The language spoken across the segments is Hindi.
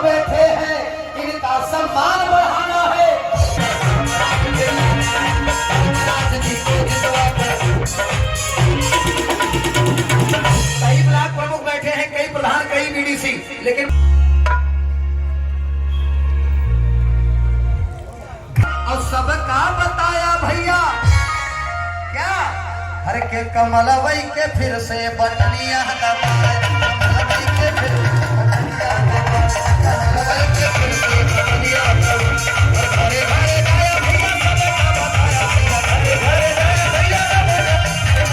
बैठे हैं, इनका सम्मान बढ़ाना है। कई ब्लॉक प्रमुख बैठे हैं, कई प्रधान, कई बीडीसी, लेकिन और सबका बताया भैया क्या हर के कमल वही के फिर से बटनिया दबाए, कमल वही के फिर से बटनिया दबाए, कमल वही के फिर से बटनिया दबाए। घरे घरे गाया भैया सबका बताया भैया, घरे घरे गाया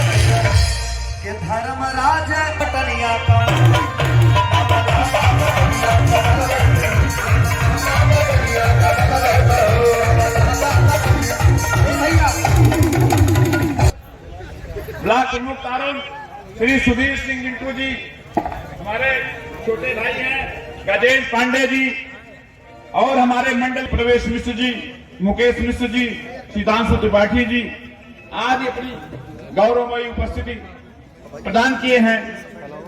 भैया के धर्मराज बटनिया का ब्लॉक प्रमुख तारण श्री सुधीर सिंह जिंटू जी, हमारे छोटे भाई हैं गजेंद्र पांडे जी, और हमारे मंडल प्रवेश मिश्र जी, मुकेश मिश्र जी, सीतांशु त्रिपाठी जी आज अपनी गौरवमयी उपस्थिति प्रदान किए हैं।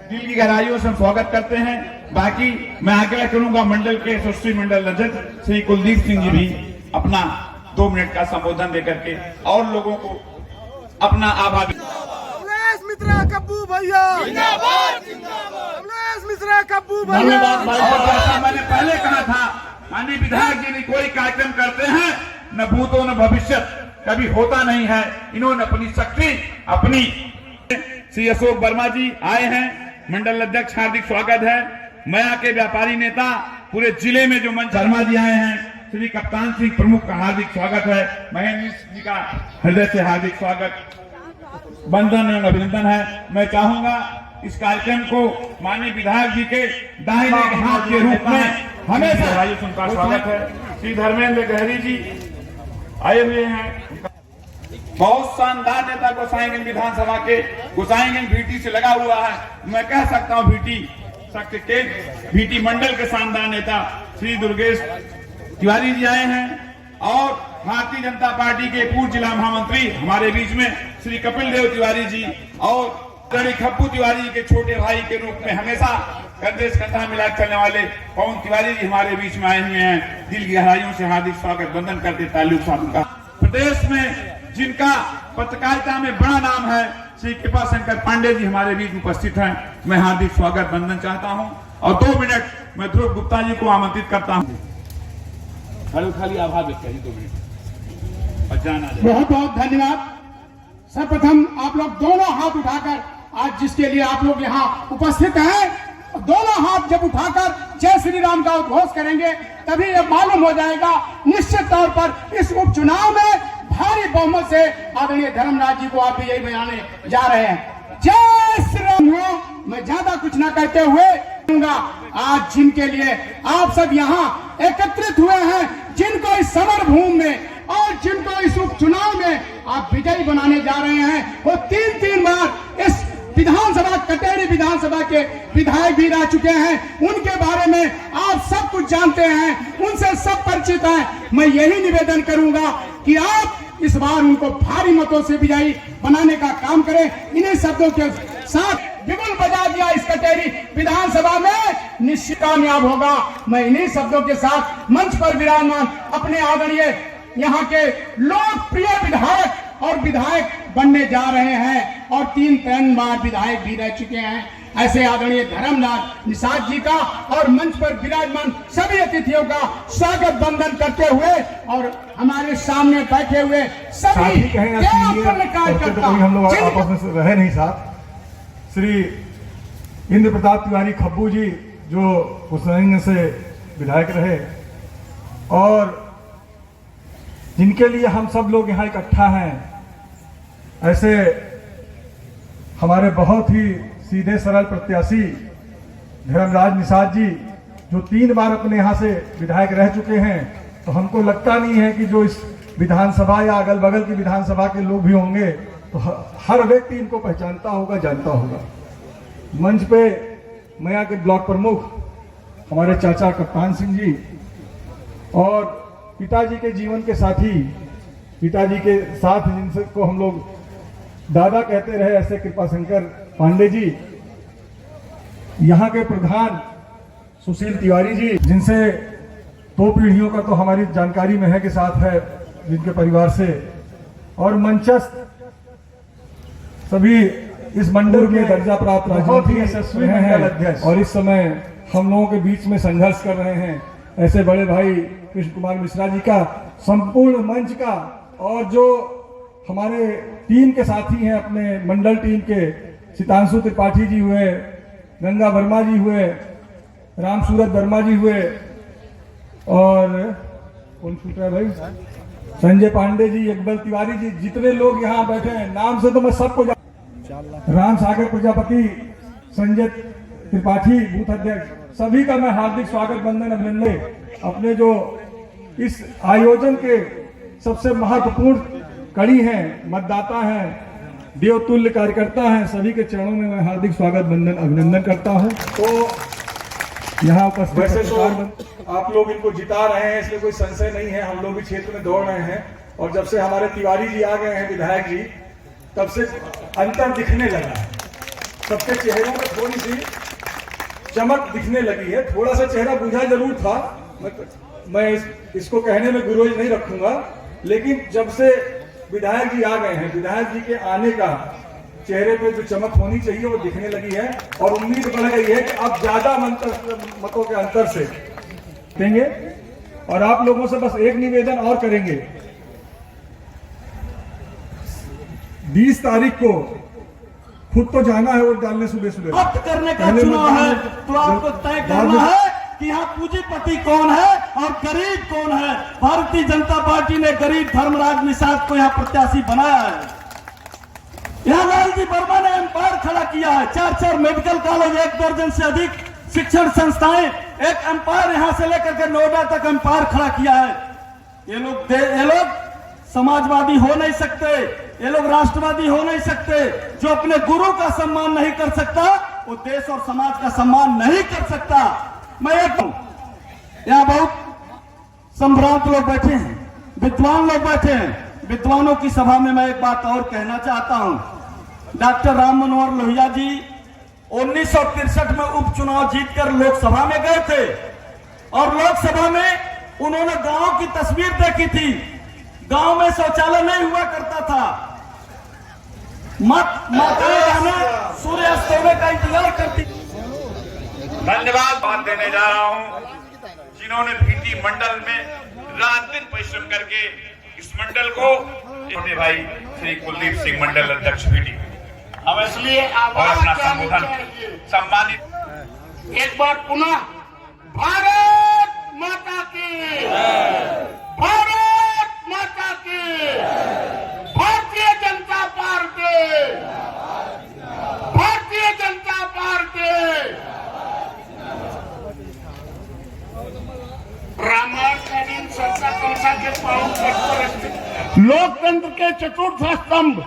दिल की गहराइयों से हम स्वागत करते हैं। बाकी मैं आग्रह करूंगा मंडल के यशस्वी मंडल अध्यक्ष श्री कुलदीप सिंह जी भी अपना 2 मिनट का संबोधन देकर के और लोगों को अपना आभार। मिश्रा कब्बू भैया जिंदाबाद, जिंदाबाद। मिश्रा कब्बू भैया। और जैसा मैंने पहले कहा था, माननीय विधायक जी ने कोई कार्यक्रम करते हैं न भूतो न भविष्य, कभी होता नहीं है। इन्होंने अपनी शक्ति अपनी। श्री अशोक वर्मा जी आए हैं, मंडल अध्यक्ष, हार्दिक स्वागत है। मया के व्यापारी नेता पूरे जिले में जो मंच वर्मा जी आए हैं, श्री कप्तान सिंह प्रमुख का हार्दिक स्वागत है। महेंद्र जी का हृदय से हार्दिक स्वागत, वंदन एवं अभिनंदन है। मैं चाहूंगा इस कार्यक्रम को माननीय विधायक जी के दाहिने हाथ के रूप में हमेशा उनका स्वागत है। श्री धर्मेंद्र गहरी जी आए हुए हैं, बहुत शानदार नेता गोसाईगंज विधानसभा के, गोसाईगंज भीटी से लगा हुआ है। मैं कह सकता हूँ भीटी शक्ति के भीटी मंडल के शानदार नेता श्री दुर्गेश तिवारी जी आए हैं, और भारतीय जनता पार्टी के पूर्व जिला महामंत्री हमारे बीच में श्री कपिल देव तिवारी जी, और खप्पू तिवारी जी के छोटे भाई के रूप में हमेशा कंधे से कंधा मिला चलने वाले पवन तिवारी जी हमारे बीच में आए हुए हैं। दिल की गहराइयों से हार्दिक स्वागत वंदन करते ताल्लुक साथ का। प्रदेश में जिनका पत्रकारिता में बड़ा नाम है, श्री कृपा शंकर पांडे जी हमारे बीच उपस्थित हैं। मैं हार्दिक स्वागत वंदन चाहता हूं, और 2 मिनट मैं ध्रुव गुप्ता जी को आमंत्रित करता हूं। खाली आभार व्यक्त करिए 2 मिनट और जाना। बहुत बहुत धन्यवाद। सर्वप्रथम आप लोग दोनों हाथ उठाकर, आज जिसके लिए आप लोग यहाँ उपस्थित हैं, दोनों हाथ जब उठाकर जय श्री राम का उद्घोष करेंगे, तभी यह मालूम हो जाएगा निश्चित तौर पर इस उपचुनाव में भारी बहुमत से आदरणीय धर्मराज जी को आप भी यही बनाने जा रहे हैं। जय श्री राम। मैं ज्यादा कुछ ना कहते हुए आज जिनके लिए आप सब यहाँ एकत्रित हुए हैं, जिनको इस समर भूमि में और जिनको इस उपचुनाव में आप विजयी बनाने जा रहे हैं, वो 3 बार इस विधानसभा, कटेरी विधानसभा के विधायक भी रह चुके हैं। उनके बारे में आप सब कुछ जानते हैं, उनसे सब परिचित हैं। मैं यही निवेदन करूंगा कि आप इस बार उनको भारी मतों से विजयी बनाने का काम करें। इन्हीं शब्दों के साथ बिगुल बजा दिया इस कटेरी विधानसभा में निश्चित कामयाब होगा। मैं इन्हीं शब्दों के साथ मंच पर विराजमान अपने आदरणीय यहाँ के लोकप्रिय विधायक और विधायक बनने जा रहे हैं, और 3 बार विधायक भी रह चुके हैं, ऐसे आदरणीय धर्मराज निषाद जी का और मंच पर विराजमान सभी अतिथियों का स्वागत वंदन करते हुए, और हमारे सामने बैठे हुए सभी कार्यकर्ता, हम लोग आपस में रहे नहीं साथ, श्री इंद्र प्रताप तिवारी खब्बू जी जो गोसाईगंज से विधायक रहे, और जिनके लिए हम सब लोग यहाँ इकट्ठा हैं, ऐसे हमारे बहुत ही सीधे सरल प्रत्याशी धर्मराज निषाद जी जो 3 बार अपने यहाँ से विधायक रह चुके हैं। तो हमको लगता नहीं है कि जो इस विधानसभा या अगल बगल की विधानसभा के लोग भी होंगे तो हर व्यक्ति इनको पहचानता होगा, जानता होगा। मंच पे मया के ब्लॉक प्रमुख हमारे चाचा कप्तान सिंह जी, और पिताजी के जीवन के साथी, पिताजी के साथ जिनको हम लोग दादा कहते रहे, ऐसे कृपा शंकर पांडे जी, यहाँ के प्रधान सुशील तिवारी जी, जिनसे 2 पीढ़ियों का तो हमारी जानकारी में है के साथ है, जिनके परिवार से, और मंचस्थ सभी इस मंडल के दर्जा प्राप्त बहुत ही यशस्वी मंडल अध्यक्ष और इस समय हम लोगों के बीच में संघर्ष कर रहे हैं ऐसे बड़े भाई कृष्ण कुमार मिश्रा जी का, संपूर्ण मंच का, और जो हमारे टीम के साथी हैं, अपने मंडल टीम के सितांशु त्रिपाठी जी हुए, गंगा वर्मा जी हुए, राम सूरत वर्मा जी हुए, और कौन छूट रहा है भाई, संजय पांडे जी, इकबाल तिवारी जी, जितने लोग यहाँ बैठे हैं नाम से तो मैं सबको राम सागर प्रजापति, संजय त्रिपाठी बूथ अध्यक्ष, सभी का मैं हार्दिक स्वागत बंदन अभिनंदन। अपने जो इस आयोजन के सबसे महत्वपूर्ण कड़ी हैं, मतदाता हैं, देवतुल्य कार्यकर्ता हैं, सभी के चरणों में मैं हार्दिक स्वागत बंदन अभिनंदन करता हूं। तो यहाँ उपस्थित वैसे तो आप लोग इनको जिता रहे हैं, इसलिए कोई संशय नहीं है, हम लोग भी क्षेत्र में दौड़ रहे हैं, और जब से हमारे तिवारी जी आ गए हैं विधायक जी, तब से अंतर दिखने लगा है, सबके चेहरों में थोड़ी सी चमक दिखने लगी है। थोड़ा सा चेहरा बुझा जरूर था, मैं इसको कहने में गुरोज नहीं रखूंगा, लेकिन जब से विधायक जी आ गए हैं, विधायक जी के आने का चेहरे पे जो चमक होनी चाहिए वो दिखने लगी है, और उम्मीद बढ़ गई है कि अब ज्यादा मतों के अंतर से देंगे। और आप लोगों से बस एक निवेदन और करेंगे, 20 तारीख को खुद तो जाना है वोट डालने सुबह सुबह। वक्त करने का चुनाव है, तो आपको तय करना है कि यहाँ पूंजीपति कौन है और गरीब कौन है। भारतीय जनता पार्टी ने गरीब धर्मराज निषाद को यहाँ प्रत्याशी बनाया है। यहाँ लालजी वर्मा ने एम्पायर खड़ा किया है, 4 मेडिकल कॉलेज, 1 दर्जन से अधिक शिक्षण संस्थाएं, एक एम्पायर यहाँ से लेकर के नोएडा तक एम्पायर खड़ा किया है। ये लोग समाजवादी हो नहीं सकते, ये लोग राष्ट्रवादी हो नहीं सकते। जो अपने गुरु का सम्मान नहीं कर सकता वो देश और समाज का सम्मान नहीं कर सकता। मैं यहाँ बहुत संभ्रांत लोग बैठे हैं, विद्वान लोग बैठे हैं, विद्वानों की सभा में मैं एक बात और कहना चाहता हूं। डॉक्टर राम मनोहर लोहिया जी 1963 में उपचुनाव जीतकर लोकसभा में गए थे, और लोकसभा में उन्होंने गांव की तस्वीर देखी थी। गांव में शौचालय नहीं हुआ करता था, माताएं सूर्यास्त होने का इंतजार करती। धन्यवाद बात देने जा रहा हूं जिन्होंने भीटी मंडल में रात दिन परिश्रम करके इस मंडल को अपने भाई श्री कुलदीप सिंह मंडल अध्यक्ष भीटी, अब इसलिए और अपना संबोधन सम्मानित एक बार पुनः भारत माता की, भारत माता की, भारतीय जनता पार्टी, भारतीय जनता पार्टी। रामायण संस्था के लोकतंत्र के चतुर्थ स्तंभ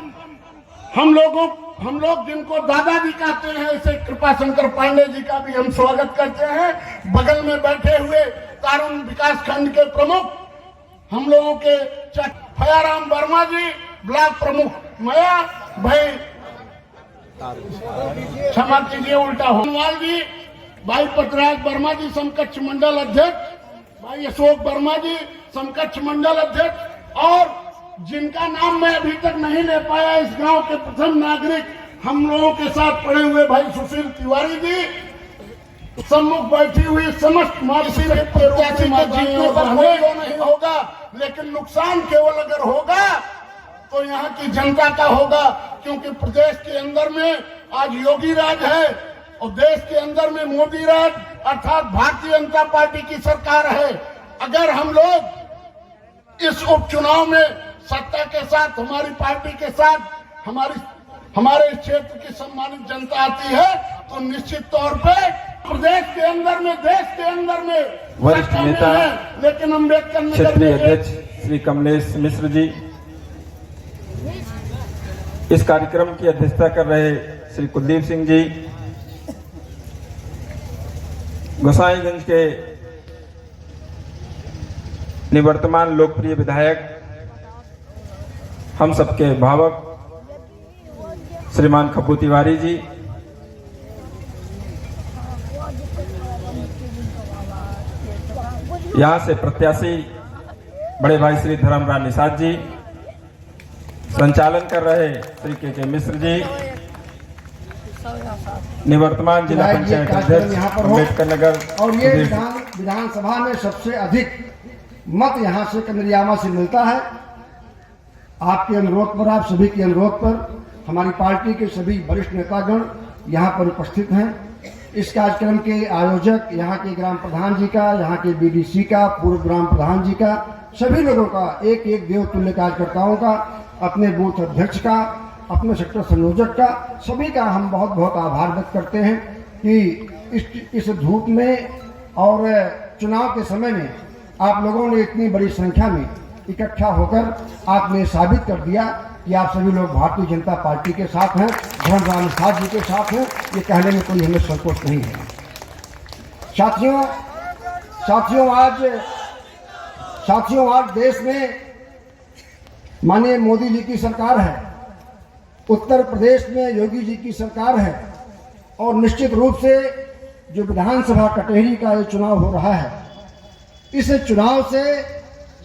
हम लोग जिनको दादाजी कहते हैं, ऐसे कृपा शंकर पांडे जी का भी हम स्वागत करते हैं। बगल में बैठे हुए कारून विकास खंड के प्रमुख हम लोगों के फयाराम वर्मा जी, ब्लॉक प्रमुख मया भाई, क्षमा कीजिए उल्टा होनवाल जी, भाई पतराज वर्मा जी समकक्ष मंडल अध्यक्ष, भाई अशोक वर्मा जी समकक्ष मंडल अध्यक्ष, और जिनका नाम मैं अभी तक नहीं ले पाया, इस गांव के प्रथम नागरिक हम लोगों के साथ पड़े हुए भाई सुशील तिवारी जी, सम्मुख बैठी हुई समस्त मानसी प्रत्याशी के जीतने पर कोई नहीं होगा, लेकिन नुकसान केवल अगर होगा तो यहाँ की जनता का होगा। क्योंकि प्रदेश के अंदर में आज योगी राज है और देश के अंदर में मोदी राज अर्थात भारतीय जनता पार्टी की सरकार है। अगर हम लोग इस उपचुनाव में सत्ता के साथ, हमारी पार्टी के साथ हमारे क्षेत्र की सम्मानित जनता आती है, तो निश्चित तौर पे प्रदेश के अंदर में, देश के अंदर में वरिष्ठ नेता लेकिन अम्बेडकर क्षेत्रीय अध्यक्ष श्री कमलेश मिश्र जी, इस कार्यक्रम की अध्यक्षता कर रहे श्री कुलदीप सिंह जी, गोसाईगंज के निवर्तमान लोकप्रिय विधायक, हम सबके भावक श्रीमान खब्बू तिवारी जी, यहाँ से प्रत्याशी बड़े भाई श्री धर्मराज निषाद जी, संचालन कर रहे श्री के मिश्र जी, निवर्तमान जिला पंचायत अध्यक्ष अम्बेडकर नगर, और ये विधानसभा में सबसे अधिक मत यहाँ से कमरियामा से मिलता है। आपके अनुरोध पर, आप सभी के अनुरोध पर हमारी पार्टी के सभी वरिष्ठ नेतागण यहाँ पर उपस्थित हैं। इस कार्यक्रम के आयोजक यहाँ के ग्राम प्रधान जी का, यहाँ के बीडीसी का, पूर्व ग्राम प्रधान जी का, सभी लोगों का, एक एक देवतुल्य कार्यकर्ताओं का, अपने बूथ अध्यक्ष का, अपने सेक्टर संयोजक का, सभी का हम बहुत बहुत आभार व्यक्त करते हैं कि इस धूप में और चुनाव के समय में आप लोगों ने इतनी बड़ी संख्या में इकट्ठा होकर आपने साबित कर दिया कि आप सभी लोग भारतीय जनता पार्टी के साथ हैं, धर्मराज निषाद जी के साथ हैं। ये कहने में कोई हमें संकोच नहीं है। साथियों आज देश में माननीय मोदी जी की सरकार है, उत्तर प्रदेश में योगी जी की सरकार है, और निश्चित रूप से जो विधानसभा कटेहरी का ये चुनाव हो रहा है, इस चुनाव से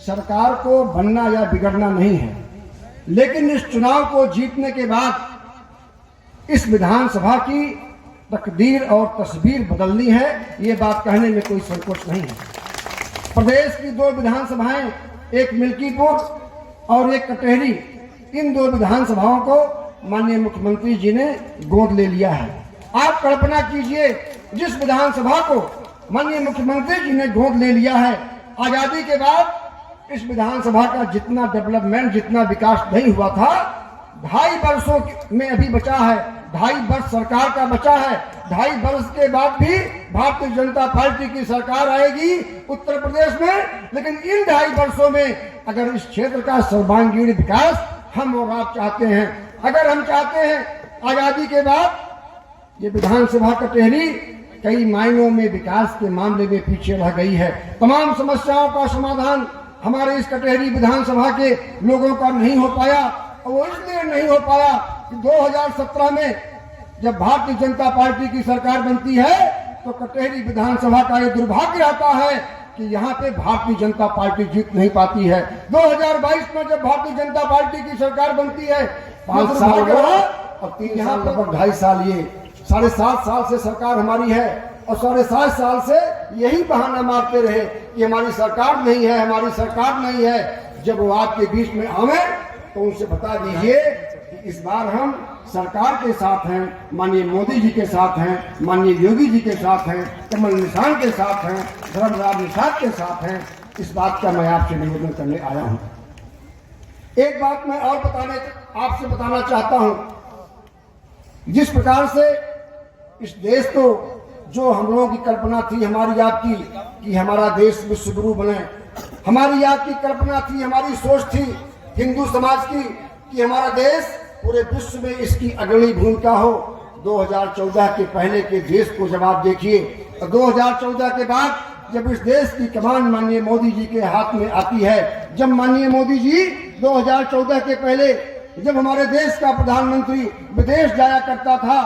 सरकार को बनना या बिगड़ना नहीं है, लेकिन इस चुनाव को जीतने के बाद इस विधानसभा की तकदीर और तस्वीर बदलनी है। ये बात कहने में कोई संकोच नहीं है। प्रदेश की दो विधानसभाएं, एक मिल्कीपुर और एक कटेहरी, इन दो विधानसभाओं को माननीय मुख्यमंत्री जी ने गोद ले लिया है। आप कल्पना कीजिए, जिस विधानसभा को माननीय मुख्यमंत्री जी ने गोद ले लिया है, आजादी के बाद इस विधानसभा का जितना डेवलपमेंट, जितना विकास नहीं हुआ था, 2.5 वर्षों में अभी बचा है। 2.5 वर्ष सरकार का बचा है। 2.5 वर्ष के बाद भी भारतीय जनता पार्टी की सरकार आएगी उत्तर प्रदेश में, लेकिन इन 2.5 वर्षों में अगर इस क्षेत्र का सर्वांगीण विकास हम और आप चाहते हैं, अगर हम चाहते हैं आजादी के बाद ये विधानसभा कटेहरी कई मायनों में विकास के मामले में पीछे रह गई है। तमाम समस्याओं का समाधान हमारे इस कटेहरी विधानसभा के लोगों का नहीं हो पाया, और वो इसलिए नहीं हो पाया कि 2017 में जब भारतीय जनता पार्टी की सरकार बनती है तो कटेहरी विधानसभा का ये दुर्भाग्य रहता है कि यहाँ पे भारतीय जनता पार्टी जीत नहीं पाती है। 2022 में जब भारतीय जनता पार्टी की सरकार बनती है, 5 साल और 3 साल, लगभग 2.5 साल, ये 7.5 साल से सरकार हमारी है, और 7.5 साल से यही बहाना मारते रहे कि हमारी सरकार नहीं है, हमारी सरकार नहीं है। जब वो आपके बीच में आवे तो उनसे बता दीजिए कि इस बार हम सरकार के साथ हैं, माननीय मोदी जी के साथ हैं, माननीय योगी जी के साथ हैं, कमल निशान के साथ हैं, धर्मराज निषाद के साथ हैं। इस बात का मैं आपसे निवेदन करने आया हूं। एक बात मैं और आपसे बताना चाहता हूं, जिस प्रकार से इस देश को, जो हम लोगों की कल्पना थी, हमारी आपकी, कि हमारा देश विश्व गुरु बने, हमारी आपकी कल्पना थी, हमारी सोच थी हिंदू समाज की कि हमारा देश पूरे विश्व में इसकी अग्रणी भूमिका हो। 2014 के पहले के देश को जब आप देखिए, तो 2014 के बाद जब इस देश की कमान माननीय मोदी जी के हाथ में आती है, जब माननीय मोदी जी 2014 के पहले जब हमारे देश का प्रधानमंत्री विदेश जाया करता था,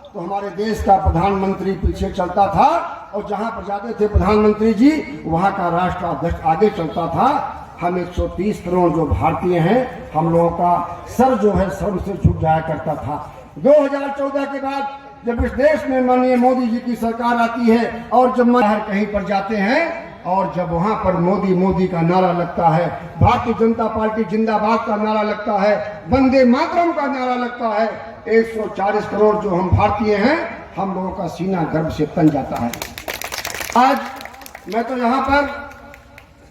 तो हमारे देश का प्रधानमंत्री पीछे चलता था, और जहां पर जाते थे प्रधानमंत्री जी, वहां का राष्ट्राध्यक्ष आगे चलता था। हम 130 करोड़ जो भारतीय हैं, हम लोगों का सर जो है सर्व से झुक जाया करता था। 2014 के बाद जब इस देश में माननीय मोदी जी की सरकार आती है, और जब बाहर कहीं पर जाते हैं, और जब वहां पर मोदी मोदी का नारा लगता है, भारतीय जनता पार्टी जिंदाबाद का नारा लगता है, वंदे मातरम का नारा लगता है, 140 करोड़ जो हम भारतीय हैं, हम लोगों का सीना गर्व से तन जाता है। आज मैं तो यहाँ पर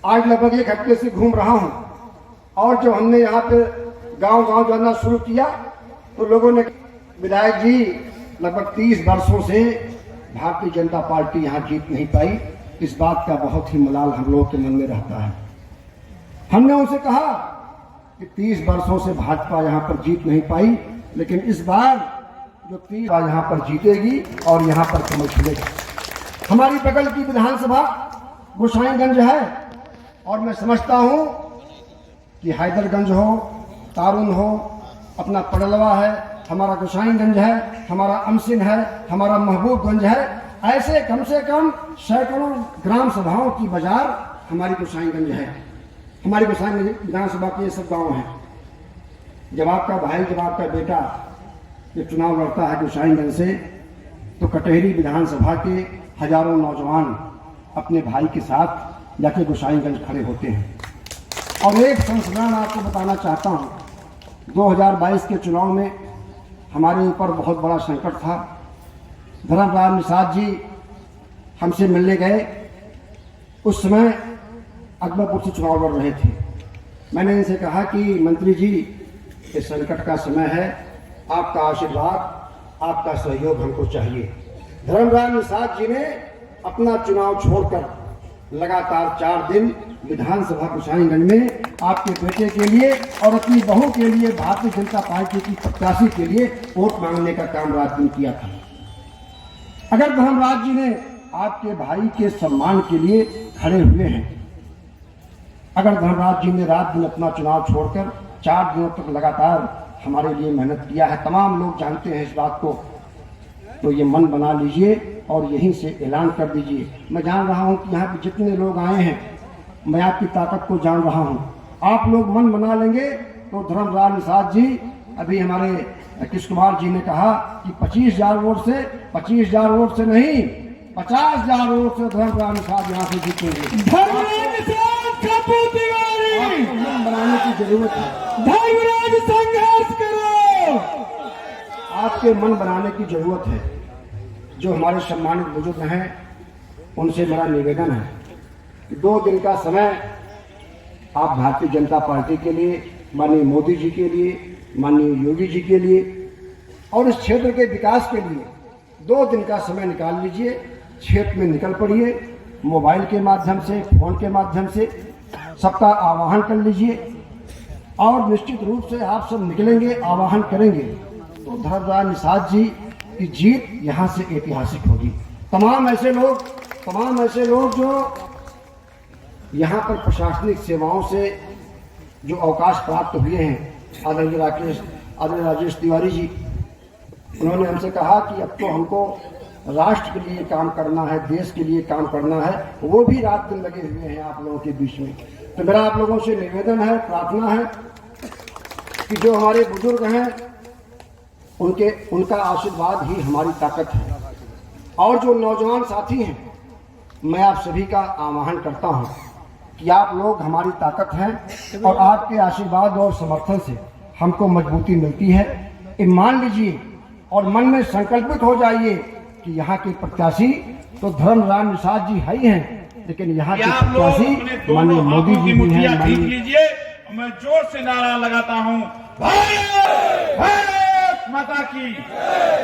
आज लगभग 1 हफ्ते से घूम रहा हूँ, और जो हमने यहाँ पे गांव-गांव जाना शुरू किया, तो लोगों ने, विधायक जी लगभग 30 वर्षों से भारतीय जनता पार्टी यहाँ जीत नहीं पाई, इस बात का बहुत ही मलाल हम लोगों के मन में रहता है। हमने उनसे कहा कि 30 वर्षों से भाजपा यहाँ पर जीत नहीं पाई, लेकिन इस बार जो 30 बार यहाँ पर जीतेगी और यहाँ पर कमल खिलेगा। हमारी बगल की विधानसभा गोसाईगंज है, और मैं समझता हूँ कि हैदरगंज हो, तारुन हो, अपना पड़लवा है, हमारा गोसाईगंज है, हमारा अमसिन है, हमारा महबूबगंज है, ऐसे कम से कम सैकड़ों ग्राम सभाओं की बाजार हमारी गोसाईगंज है। हमारी गोसाईगंज विधानसभा के ये सब गाँव हैं। जब आपका भाई, जब आपका बेटा ये चुनाव लड़ता है गोसाईगंज से, तो कटहरी विधानसभा के हजारों नौजवान अपने भाई के साथ जाके गोसाईगंज खड़े होते हैं। और एक संस्मरण आपको बताना चाहता हूँ, 2022 के चुनाव में हमारे ऊपर बहुत बड़ा संकट था। धर्मराज निषाद जी हमसे मिलने गए। उस समय अकबरपुर से चुनाव लड़ रहे थे। मैंने इनसे कहा कि मंत्री जी, ये संकट का समय है, आपका आशीर्वाद, आपका सहयोग हमको चाहिए। धर्मराज निषाद जी ने अपना चुनाव छोड़कर लगातार 4 दिन विधानसभा गोसाईगंज में आपके बेटे के लिए और अपनी बहू के लिए, भारतीय जनता पार्टी की प्रत्याशी के लिए वोट मांगने का काम रात दिन किया था। अगर धर्मराज जी ने आपके भाई के सम्मान के लिए खड़े हुए हैं, अगर धर्मराज जी ने रात दिन अपना चुनाव छोड़कर 4 दिनों तक लगातार हमारे लिए मेहनत किया है, तमाम लोग जानते हैं इस बात को, तो ये मन बना लीजिए और यहीं से ऐलान कर दीजिए। मैं जान रहा हूं कि यहाँ पे जितने लोग आए हैं, मैं आपकी ताकत को जान रहा हूं। आप लोग मन बना लेंगे तो धर्मराज निषाद जी, अभी हमारे किश कुमार जी ने कहा कि 25,000 वोट से, 25,000 वोट से नहीं, 50,000 वोट से धर्मराज निषाद यहाँ से जीतेंगे। मन बनाने की जरूरत है। धर्मराज संघर्ष करो। आपके मन बनाने की जरूरत है। जो हमारे सम्मानित बुजुर्ग हैं, उनसे मेरा निवेदन है कि 2 दिन का समय आप भारतीय जनता पार्टी के लिए, माननीय मोदी जी के लिए, माननीय योगी जी के लिए और इस क्षेत्र के विकास के लिए 2 दिन का समय निकाल लीजिए। क्षेत्र में निकल पड़िए, मोबाइल के माध्यम से, फोन के माध्यम से सबका आह्वान कर लीजिए और निश्चित रूप से आप सब निकलेंगे, आह्वान करेंगे तो धर्मराज निषाद जी की जीत यहाँ से ऐतिहासिक होगी। तमाम ऐसे लोग जो यहाँ पर प्रशासनिक सेवाओं से जो अवकाश प्राप्त हुए हैं, आदरणीय राजेश तिवारी जी, उन्होंने हमसे कहा कि अब तो हमको राष्ट्र के लिए काम करना है, देश के लिए काम करना है, वो भी रात दिन लगे हुए हैं आप लोगों के बीच में। तो मेरा आप लोगों से निवेदन है, प्रार्थना है कि जो हमारे बुजुर्ग हैं, उनका आशीर्वाद ही हमारी ताकत है। और जो नौजवान साथी हैं, मैं आप सभी का आह्वान करता हूं कि आप लोग हमारी ताकत हैं और आपके आशीर्वाद और समर्थन से हमको मजबूती मिलती है। ये मान लीजिए और मन में संकल्पित हो जाइए कि यहाँ के प्रत्याशी तो धर्मराज निषाद जी है ही हैं, लेकिन यहाँ के प्रत्याशी माननीय मोदी जी भी हैं। ठीक लीजिए, मैं जोर से नारा लगाता हूँ, भारत माता की,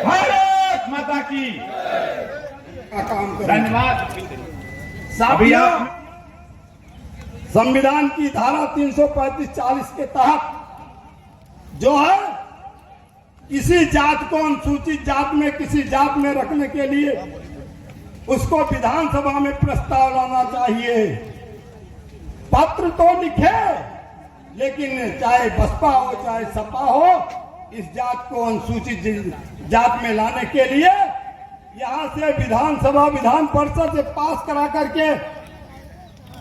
भारत माता की। धन्यवाद। साथियों, संविधान की धारा 335-40 के तहत जो है, किसी जात को अनुसूचित जात में, किसी जात में रखने के लिए उसको विधानसभा में प्रस्ताव लाना चाहिए। पत्र तो लिखे, लेकिन चाहे बसपा हो चाहे सपा हो, इस जात को अनुसूचित जात में लाने के लिए यहाँ से विधानसभा, विधान परिषद से पास करा करके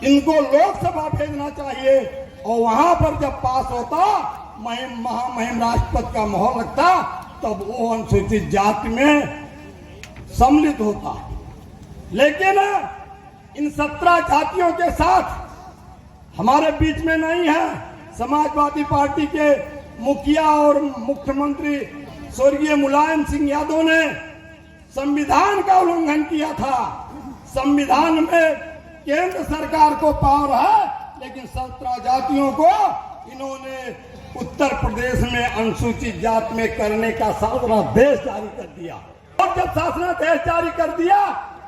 इनको लोकसभा भेजना चाहिए और वहां पर जब पास होता, महामहिम राष्ट्रपति का मोहर लगता, तब वो अनुसूचित जाति में सम्मिलित होता। लेकिन इन 17 जातियों के साथ हमारे बीच में नहीं है। समाजवादी पार्टी के मुखिया और मुख्यमंत्री स्वर्गीय मुलायम सिंह यादव ने संविधान का उल्लंघन किया था। संविधान में केंद्र सरकार को पावर है, लेकिन 17 जातियों को इन्होंने उत्तर प्रदेश में अनुसूचित जात में करने का शासनादेश जारी कर दिया। और जब शासनादेश जारी कर दिया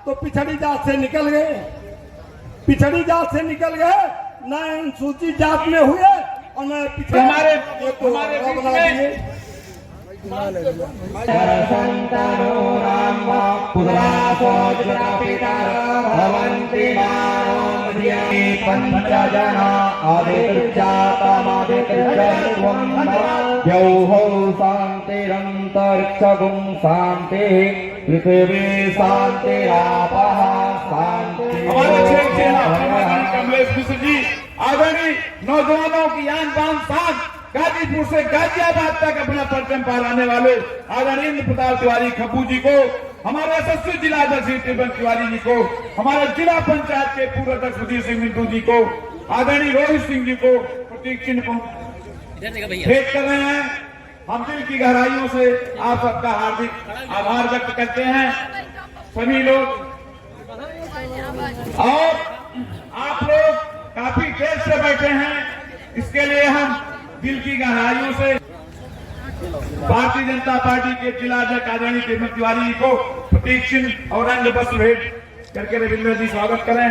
तो पिछड़ी जात से निकल गए, पिछड़ी जात से निकल गए, न अनुसूचित जात में हुए और न पिछड़े। हमारे बना दिए। शांतिरंतरिक्षगुं शांति पृथ्वी शांतिरापः शांति। हमारे आदरणीय कमलेश मिश्र जी, आदरणीय नौजवानों की आन बान शान, गाजीपुर से गाजियाबाद तक अपना परचम फहराने वाले आदरणीय इंद्र प्रताप तिवारी खब्बू जी को, हमारे यशस्वी जिला अध्यक्ष त्रिभुवन तिवारी जी को, हमारे जिला पंचायत के पूर्व अध्यक्ष सुधीर सिंह मिंटू जी को, आदरणीय रोहित सिंह जी को प्रतीक चिन्ह भेंट कर रहे हैं। हम दिल की गहराइयों से आप सबका हार्दिक आभार व्यक्त करते हैं सभी लोग। और आप लोग काफी देर से बैठे हैं, इसके लिए हम दिल की गहराइयों से भारतीय जनता पार्टी के जिला अध्यक्ष आदरणीय त्रिभुवन तिवारी जी को प्रतीक चिन्ह और रंग वस्त्र भेंट करके रविंद्र जी स्वागत करें।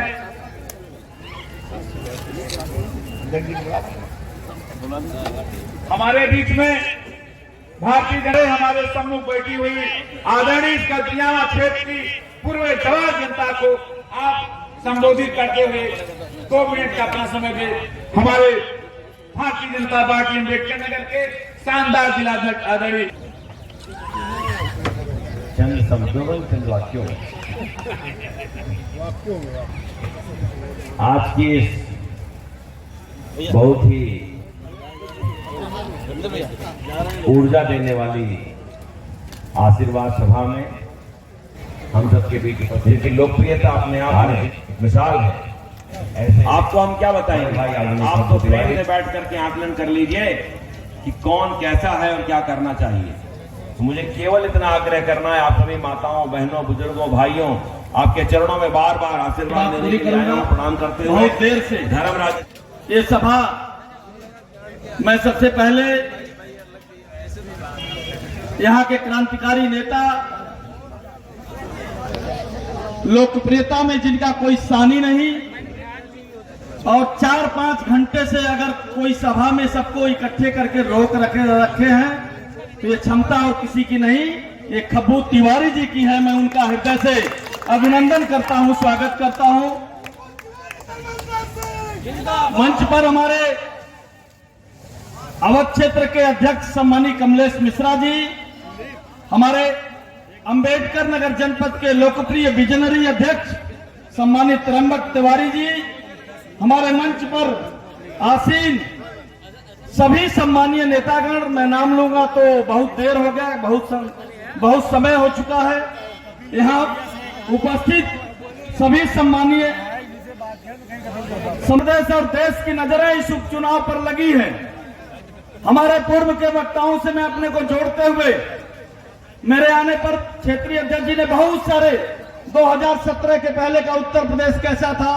हमारे बीच में भारतीय जनता हमारे सम्मुख बैठी हुई आदरणीय कलतियावा क्षेत्र की पूर्व जवान जनता को आप संबोधित करते हुए 2 मिनट का अपना समय दे। हमारे भारतीय जनता पार्टी अम्बेडकर नगर के शानदार जिलाध्यक्ष आदरणीय चंद शब्दों चंद वाक्यों आज की इस बहुत ही ऊर्जा देने वाली आशीर्वाद सभा में हम सबके बीच जिनकी लोकप्रियता अपने आप में मिसाल है, ऐसे आपको हम क्या बताएंगे भाई। आप तो प्रेम से बैठ करके आकलन कर लीजिए कि कौन कैसा है और क्या करना चाहिए। तो मुझे केवल इतना आग्रह करना है, आप सभी माताओं, बहनों, बुजुर्गों, भाइयों, आपके चरणों में बार बार आशीर्वाद देने के लिए प्रणाम करते हुए बहुत देर से धर्मराज ये सभा मैं सबसे पहले यहाँ के क्रांतिकारी नेता, लोकप्रियता में जिनका कोई सानी नहीं, और 4-5 घंटे से अगर कोई सभा में सबको इकट्ठे करके रोक रखे हैं तो ये क्षमता और किसी की नहीं, ये खब्बू तिवारी जी की है। मैं उनका हृदय से अभिनंदन करता हूं, स्वागत करता हूं। मंच पर हमारे अवध क्षेत्र के अध्यक्ष सम्मानित कमलेश मिश्रा जी, हमारे अंबेडकर नगर जनपद के लोकप्रिय विजनरी अध्यक्ष सम्मानित त्र्यंबक तिवारी जी, हमारे मंच पर आसीन सभी सम्मानीय नेतागण, मैं नाम लूंगा तो बहुत देर हो गया, बहुत समय हो चुका है। यहाँ उपस्थित सभी सम्मानीय संदेश और देश की नजरें इस उपचुनाव पर लगी हैं। हमारे पूर्व के वक्ताओं से मैं अपने को जोड़ते हुए, मेरे आने पर क्षेत्रीय अध्यक्ष जी ने बहुत सारे 2017 के पहले का उत्तर प्रदेश कैसा था,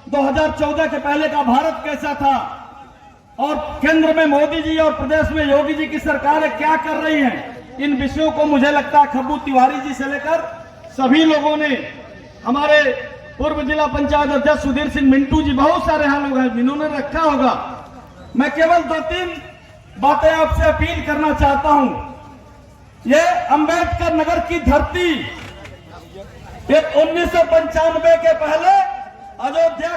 2014 के पहले का भारत कैसा था, और केंद्र में मोदी जी और प्रदेश में योगी जी की सरकारें क्या कर रही हैं, इन विषयों को मुझे लगता है खब्बू तिवारी जी से लेकर सभी लोगों ने, हमारे पूर्व जिला पंचायत अध्यक्ष सुधीर सिंह मिंटू जी, बहुत सारे यहाँ लोग हैं जिन्होंने रखा होगा। मैं केवल 2-3 बातें आपसे अपील करना चाहता हूं। ये अंबेडकर नगर की धरती एक 1995 के पहले अयोध्या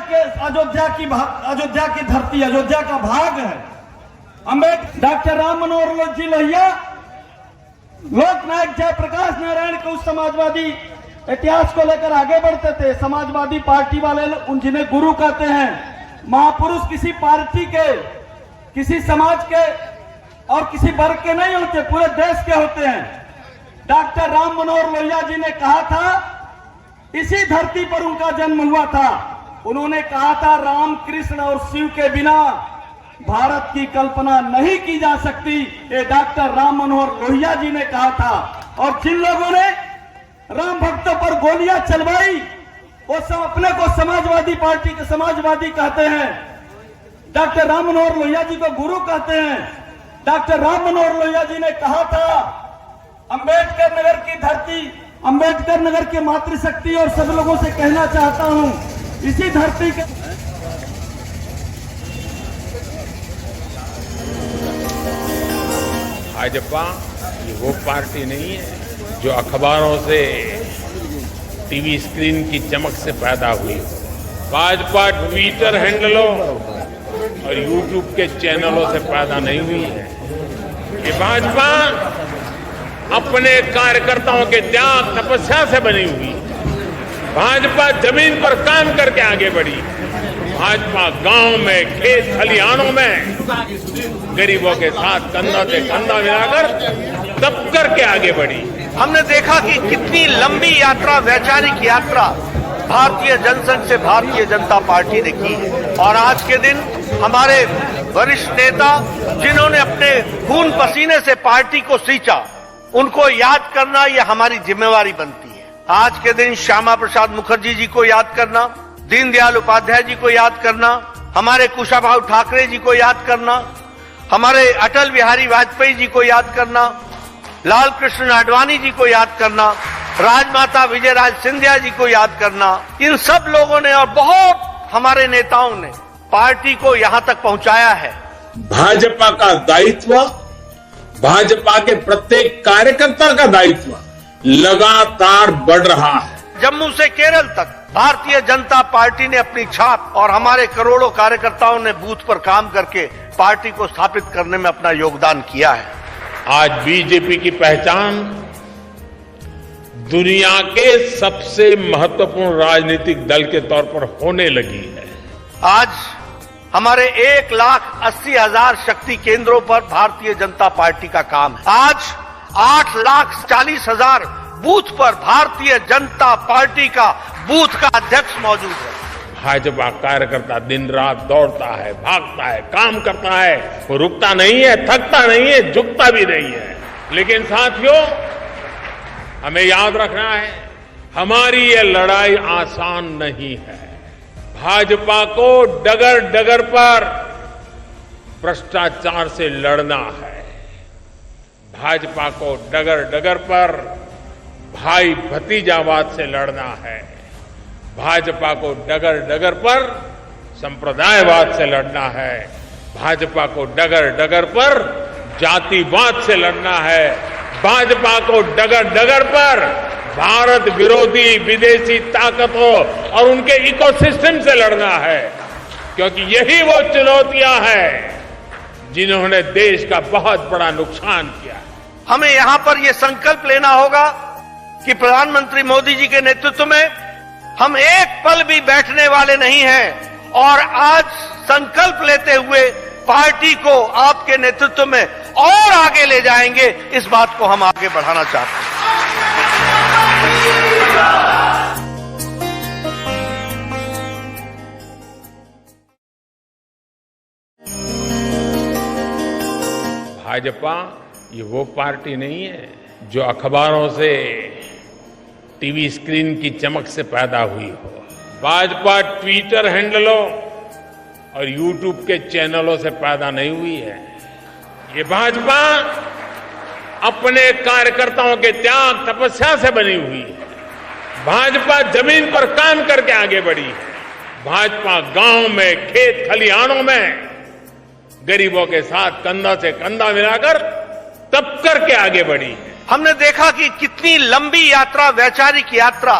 की धरती, अयोध्या का भाग है। डॉक्टर राम मनोहर जी लोहिया, लोकनायक जयप्रकाश नारायण को उस समाजवादी इतिहास को लेकर आगे बढ़ते थे। समाजवादी पार्टी वाले जिन्हें गुरु कहते हैं, महापुरुष किसी पार्टी के, किसी समाज के और किसी वर्ग के नहीं होते, पूरे देश के होते हैं। डॉक्टर राम मनोहर लोहिया जी ने कहा था, इसी धरती पर उनका जन्म हुआ था। उन्होंने कहा था, राम, कृष्ण और शिव के बिना भारत की कल्पना नहीं की जा सकती। ये डॉक्टर राम मनोहर लोहिया जी ने कहा था। और जिन लोगों ने राम भक्तों पर गोलियां चलवाई, वो सब अपने को समाजवादी पार्टी के समाजवादी कहते हैं, डॉक्टर राम मनोहर लोहिया जी को गुरु कहते हैं। डॉक्टर राम मनोहर लोहिया जी ने कहा था, अंबेडकर नगर की धरती, अंबेडकर नगर की मातृशक्ति, और सब लोगों से कहना चाहता हूं, इसी धरती के भाजपा ये वो पार्टी नहीं है जो अखबारों से, टीवी स्क्रीन की चमक से पैदा हुई। भाजपा ट्विटर हैंडलों और यूट्यूब के चैनलों से पैदा नहीं हुई है। ये भाजपा अपने कार्यकर्ताओं के त्याग तपस्या से बनी हुई है। भाजपा जमीन पर काम करके आगे बढ़ी। भाजपा गांव में, खेत खलिहानों में गरीबों के साथ कंधा से कंधा मिलाकर दब करके आगे बढ़ी। हमने देखा कि कितनी लंबी यात्रा, वैचारिक यात्रा भारतीय जनसंघ से भारतीय जनता पार्टी ने की है। और आज के दिन हमारे वरिष्ठ नेता जिन्होंने अपने खून पसीने से पार्टी को सींचा, उनको याद करना ये हमारी जिम्मेवारी बनती है। आज के दिन श्यामा प्रसाद मुखर्जी जी को याद करना, दीनदयाल उपाध्याय जी को याद करना, हमारे कुशाभाऊ ठाकरे जी को याद करना, हमारे अटल बिहारी वाजपेयी जी को याद करना, लाल कृष्ण आडवाणी जी को याद करना, राजमाता विजयराज सिंधिया जी को याद करना, इन सब लोगों ने और बहुत हमारे नेताओं ने पार्टी को यहां तक पहुंचाया है। भाजपा का दायित्व, भाजपा के प्रत्येक कार्यकर्ता का दायित्व लगातार बढ़ रहा है। जम्मू से केरल तक भारतीय जनता पार्टी ने अपनी छाप और हमारे करोड़ों कार्यकर्ताओं ने बूथ पर काम करके पार्टी को स्थापित करने में अपना योगदान किया है। आज बीजेपी की पहचान दुनिया के सबसे महत्वपूर्ण राजनीतिक दल के तौर पर होने लगी है। आज हमारे 1,80,000 शक्ति केंद्रों पर भारतीय जनता पार्टी का काम है। आज 8,40,000 बूथ पर भारतीय जनता पार्टी का बूथ का अध्यक्ष मौजूद है। भाजपा कार्यकर्ता दिन रात दौड़ता है, भागता है, काम करता है, वो रुकता नहीं है, थकता नहीं है, झुकता भी नहीं है। लेकिन साथियों, हमें याद रखना है, हमारी ये लड़ाई आसान नहीं है। भाजपा को डगर डगर पर भ्रष्टाचार से लड़ना है। भाजपा को डगर डगर पर भाई भतीजावाद से लड़ना है। भाजपा को डगर डगर पर संप्रदायवाद से लड़ना है। भाजपा को डगर डगर पर जातिवाद से लड़ना है। भाजपा को डगर डगर पर भारत विरोधी विदेशी ताकतों और उनके इकोसिस्टम से लड़ना है, क्योंकि यही वो चुनौतियां हैं जिन्होंने देश का बहुत बड़ा नुकसान किया। हमें यहां पर यह संकल्प लेना होगा कि प्रधानमंत्री मोदी जी के नेतृत्व में हम एक पल भी बैठने वाले नहीं हैं और आज संकल्प लेते हुए पार्टी को आपके नेतृत्व में और आगे ले जाएंगे। इस बात को हम आगे बढ़ाना चाहते हैं। भाजपा ये वो पार्टी नहीं है जो अखबारों से, टीवी स्क्रीन की चमक से पैदा हुई हो। भाजपा ट्विटर हैंडलों और यूट्यूब के चैनलों से पैदा नहीं हुई है। ये भाजपा अपने कार्यकर्ताओं के त्याग तपस्या से बनी हुई है। भाजपा जमीन पर काम करके आगे बढ़ी है। भाजपा गांव में, खेत खलिहानों में गरीबों के साथ कंधा से कंधा मिलाकर तब करके आगे बढ़ी है। हमने देखा कि कितनी लंबी यात्रा, वैचारिक यात्रा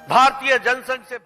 भारतीय जनसंघ से